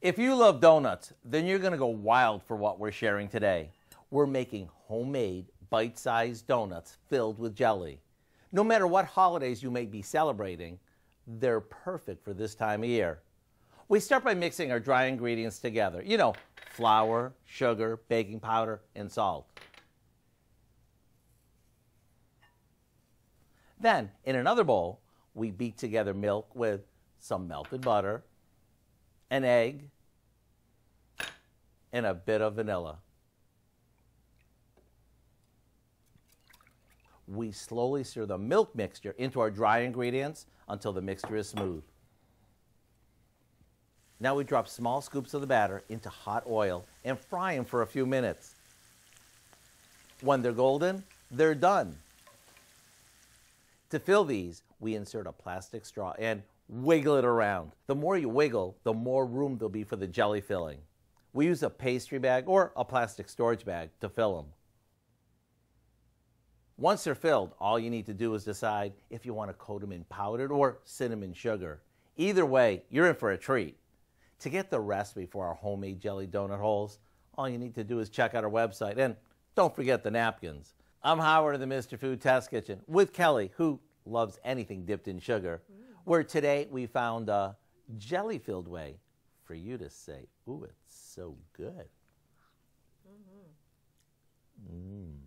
If you love donuts, then you're going to go wild for what we're sharing today. We're making homemade, bite-sized donuts filled with jelly. No matter what holidays you may be celebrating, they're perfect for this time of year. We start by mixing our dry ingredients together. You know, flour, sugar, baking powder, and salt. Then, in another bowl, we beat together milk with some melted butter, an egg, and a bit of vanilla. We slowly stir the milk mixture into our dry ingredients until the mixture is smooth. Now we drop small scoops of the batter into hot oil and fry them for a few minutes. When they're golden, they're done. To fill these, we insert a plastic straw and wiggle it around. The more you wiggle, the more room there'll be for the jelly filling. We use a pastry bag or a plastic storage bag to fill them. Once they're filled, all you need to do is decide if you want to coat them in powdered or cinnamon sugar. Either way, you're in for a treat. To get the recipe for our homemade jelly donut holes, all you need to do is check out our website, and don't forget the napkins. I'm Howard of the Mr. Food Test Kitchen with Kelly, who loves anything dipped in sugar, where today we found a jelly-filled way for you to say, ooh, it's so good. Mm-hmm.